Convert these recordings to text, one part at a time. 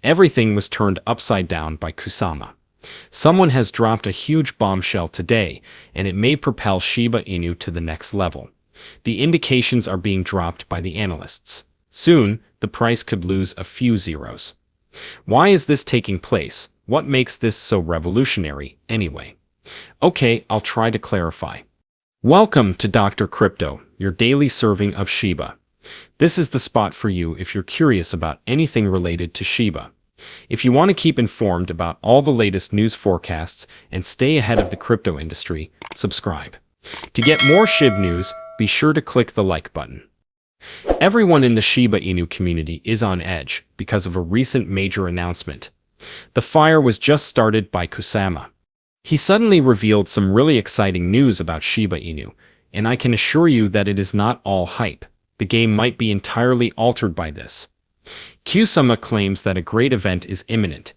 Everything was turned upside down by Kusama. Someone has dropped a huge bombshell today, and it may propel Shiba Inu to the next level. The indications are being dropped by the analysts. Soon, the price could lose a few zeros. Why is this taking place? What makes this so revolutionary, anyway? Okay, I'll try to clarify. Welcome to Dr. Crypto, your daily serving of Shiba. This is the spot for you if you're curious about anything related to Shiba. If you want to keep informed about all the latest news forecasts and stay ahead of the crypto industry, subscribe. To get more Shib news, be sure to click the like button. Everyone in the Shiba Inu community is on edge because of a recent major announcement. The fire was just started by Kusama. He suddenly revealed some really exciting news about Shiba Inu, and I can assure you that it is not all hype. The game might be entirely altered by this. Kusama claims that a great event is imminent.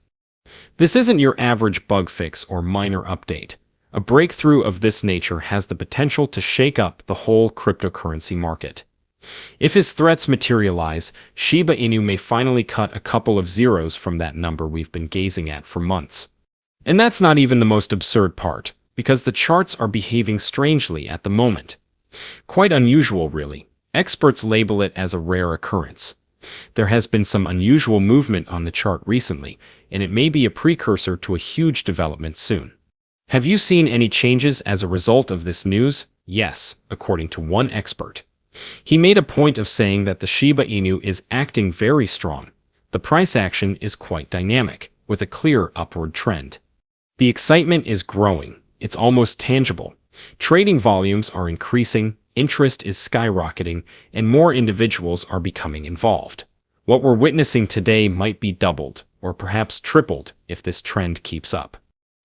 This isn't your average bug fix or minor update. A breakthrough of this nature has the potential to shake up the whole cryptocurrency market. If his threats materialize, Shiba Inu may finally cut a couple of zeros from that number we've been gazing at for months. And that's not even the most absurd part, because the charts are behaving strangely at the moment. Quite unusual, really. Experts label it as a rare occurrence. There has been some unusual movement on the chart recently, and it may be a precursor to a huge development soon. Have you seen any changes as a result of this news? Yes, according to one expert. He made a point of saying that the Shiba Inu is acting very strong. The price action is quite dynamic, with a clear upward trend. The excitement is growing. It's almost tangible. Trading volumes are increasing, interest is skyrocketing, and more individuals are becoming involved. What we're witnessing today might be doubled, or perhaps tripled, if this trend keeps up.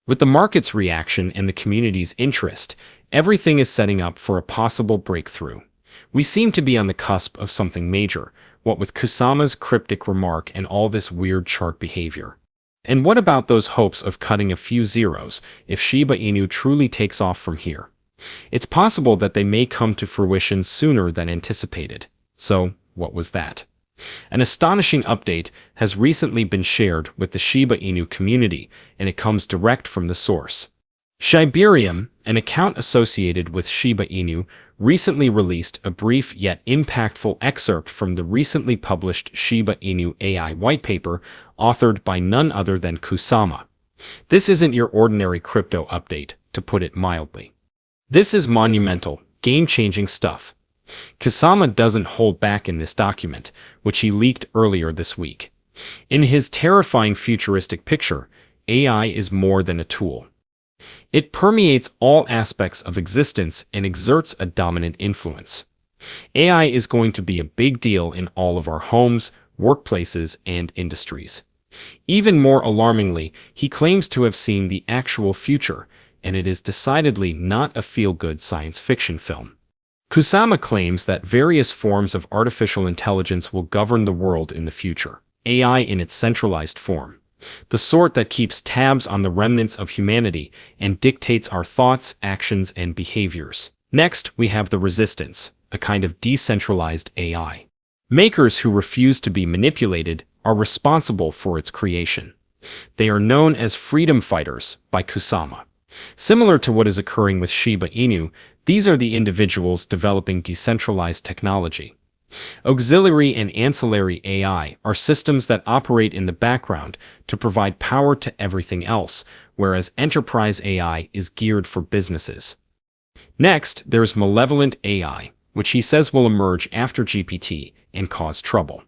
With the market's reaction and the community's interest, everything is setting up for a possible breakthrough. We seem to be on the cusp of something major, what with Kusama's cryptic remark and all this weird chart behavior. And what about those hopes of cutting a few zeros if Shiba Inu truly takes off from here? It's possible that they may come to fruition sooner than anticipated. So, what was that? An astonishing update has recently been shared with the Shiba Inu community, and it comes direct from the source. Shibarium, an account associated with Shiba Inu, recently released a brief yet impactful excerpt from the recently published Shiba Inu AI whitepaper authored by none other than Kusama. This isn't your ordinary crypto update, to put it mildly. This is monumental, game-changing stuff. Kusama doesn't hold back in this document, which he leaked earlier this week. In his terrifying futuristic picture, AI is more than a tool. It permeates all aspects of existence and exerts a dominant influence. AI is going to be a big deal in all of our homes, workplaces, and industries. Even more alarmingly, he claims to have seen the actual future, and it is decidedly not a feel-good science fiction film. Kusama claims that various forms of artificial intelligence will govern the world in the future. AI in its centralized form. The sort that keeps tabs on the remnants of humanity and dictates our thoughts, actions, and behaviors. Next, we have the resistance, a kind of decentralized AI. Makers who refuse to be manipulated are responsible for its creation. They are known as freedom fighters by Kusama. Similar to what is occurring with Shiba Inu, these are the individuals developing decentralized technology. Auxiliary and ancillary AI are systems that operate in the background to provide power to everything else, whereas enterprise AI is geared for businesses. Next, there's malevolent AI, which he says will emerge after GPT and cause trouble.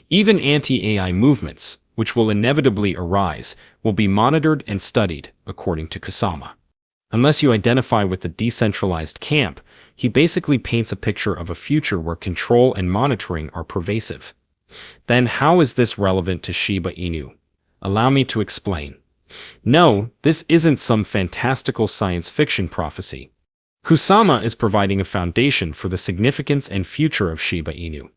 Even anti-AI movements, which will inevitably arise, will be monitored and studied, according to Kusama. Unless you identify with the decentralized camp, he basically paints a picture of a future where control and monitoring are pervasive. Then how is this relevant to Shiba Inu? Allow me to explain. No, this isn't some fantastical science fiction prophecy. Kusama is providing a foundation for the significance and future of Shiba Inu.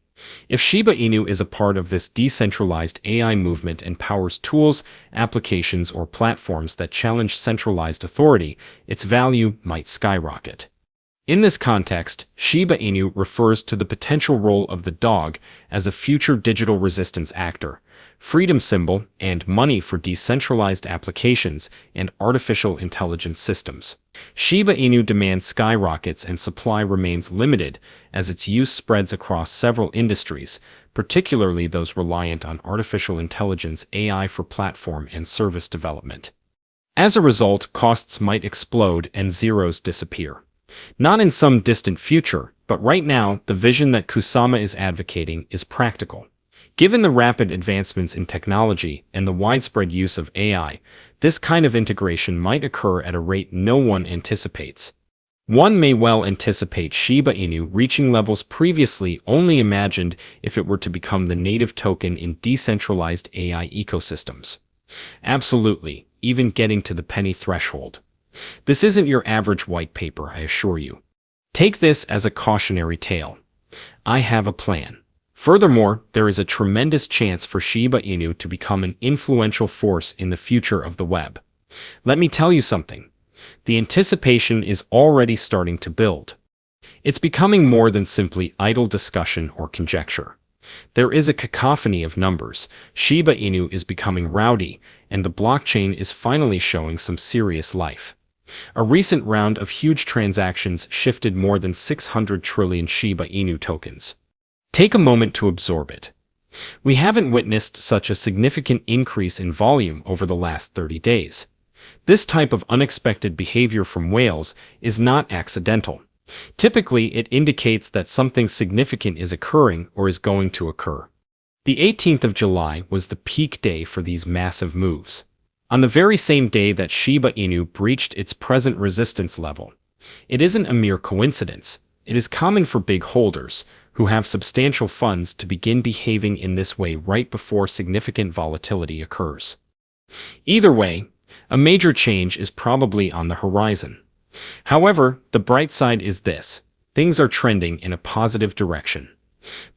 If Shiba Inu is a part of this decentralized AI movement and powers tools, applications, or platforms that challenge centralized authority, its value might skyrocket. In this context, Shiba Inu refers to the potential role of the dog as a future digital resistance actor, freedom symbol, and money for decentralized applications and artificial intelligence systems. Shiba Inu demand skyrockets and supply remains limited as its use spreads across several industries, particularly those reliant on artificial intelligence (AI) for platform and service development. As a result, costs might explode and zeros disappear. Not in some distant future, but right now, the vision that Kusama is advocating is practical. Given the rapid advancements in technology and the widespread use of AI, this kind of integration might occur at a rate no one anticipates. One may well anticipate Shiba Inu reaching levels previously only imagined if it were to become the native token in decentralized AI ecosystems. Absolutely, even getting to the penny threshold. This isn't your average white paper, I assure you. Take this as a cautionary tale. I have a plan. Furthermore, there is a tremendous chance for Shiba Inu to become an influential force in the future of the web. Let me tell you something. The anticipation is already starting to build. It's becoming more than simply idle discussion or conjecture. There is a cacophony of numbers. Shiba Inu is becoming rowdy, and the blockchain is finally showing some serious life. A recent round of huge transactions shifted more than 600 trillion Shiba Inu tokens. Take a moment to absorb it. We haven't witnessed such a significant increase in volume over the last 30 days. This type of unexpected behavior from whales is not accidental. Typically, it indicates that something significant is occurring or is going to occur. The 18th of July was the peak day for these massive moves. On the very same day that Shiba Inu breached its present resistance level. It isn't a mere coincidence. It is common for big holders, who have substantial funds, to begin behaving in this way right before significant volatility occurs. Either way, a major change is probably on the horizon. However, the bright side is this: things are trending in a positive direction.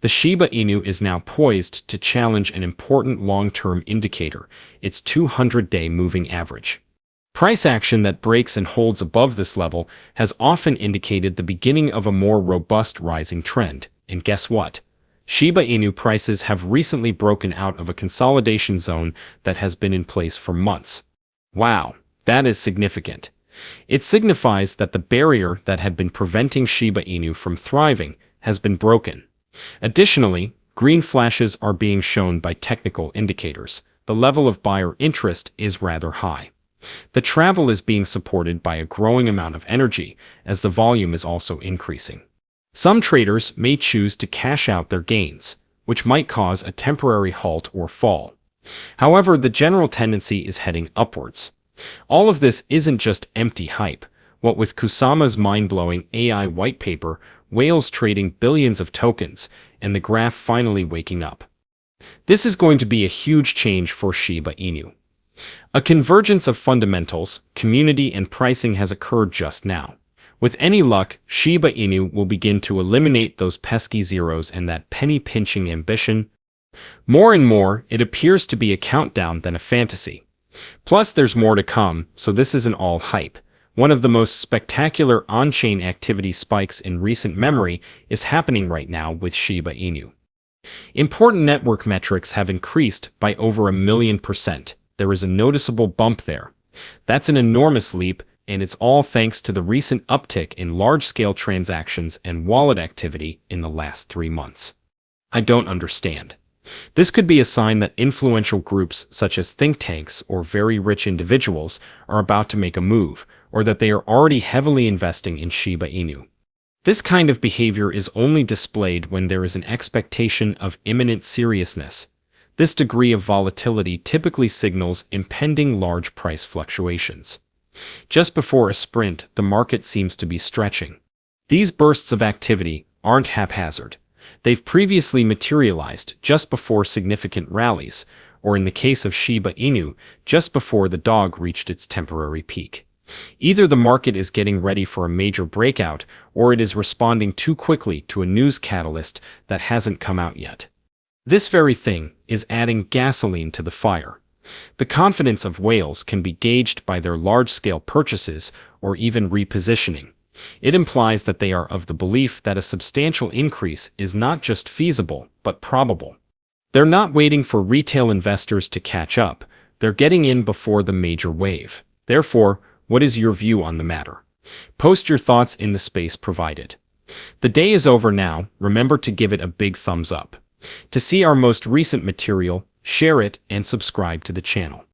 The Shiba Inu is now poised to challenge an important long-term indicator, its 200-day moving average. Price action that breaks and holds above this level has often indicated the beginning of a more robust rising trend. And guess what? Shiba Inu prices have recently broken out of a consolidation zone that has been in place for months. Wow, that is significant. It signifies that the barrier that had been preventing Shiba Inu from thriving has been broken. Additionally, green flashes are being shown by technical indicators. The level of buyer interest is rather high. The travel is being supported by a growing amount of energy, as the volume is also increasing. Some traders may choose to cash out their gains, which might cause a temporary halt or fall. However, the general tendency is heading upwards. All of this isn't just empty hype. What with Kusama's mind-blowing AI white paper, whales trading billions of tokens, and the graph finally waking up. This is going to be a huge change for Shiba Inu. A convergence of fundamentals, community, and pricing has occurred just now. With any luck, Shiba Inu will begin to eliminate those pesky zeros and that penny-pinching ambition. More and more, it appears to be a countdown than a fantasy. Plus, there's more to come, so this isn't all hype. One of the most spectacular on-chain activity spikes in recent memory is happening right now with Shiba Inu. Important network metrics have increased by over 1,000,000%. There is a noticeable bump there. That's an enormous leap, and it's all thanks to the recent uptick in large-scale transactions and wallet activity in the last 3 months. I don't understand. This could be a sign that influential groups such as think tanks or very rich individuals are about to make a move, or that they are already heavily investing in Shiba Inu. This kind of behavior is only displayed when there is an expectation of imminent seriousness. This degree of volatility typically signals impending large price fluctuations. Just before a sprint, the market seems to be stretching. These bursts of activity aren't haphazard. They've previously materialized just before significant rallies, or in the case of Shiba Inu, just before the dog reached its temporary peak. Either the market is getting ready for a major breakout, or it is responding too quickly to a news catalyst that hasn't come out yet. This very thing is adding gasoline to the fire. The confidence of whales can be gauged by their large-scale purchases or even repositioning. It implies that they are of the belief that a substantial increase is not just feasible, but probable. They're not waiting for retail investors to catch up. They're getting in before the major wave. Therefore, what is your view on the matter? Post your thoughts in the space provided. The day is over now. Remember to give it a big thumbs up. To see our most recent material, share it and subscribe to the channel.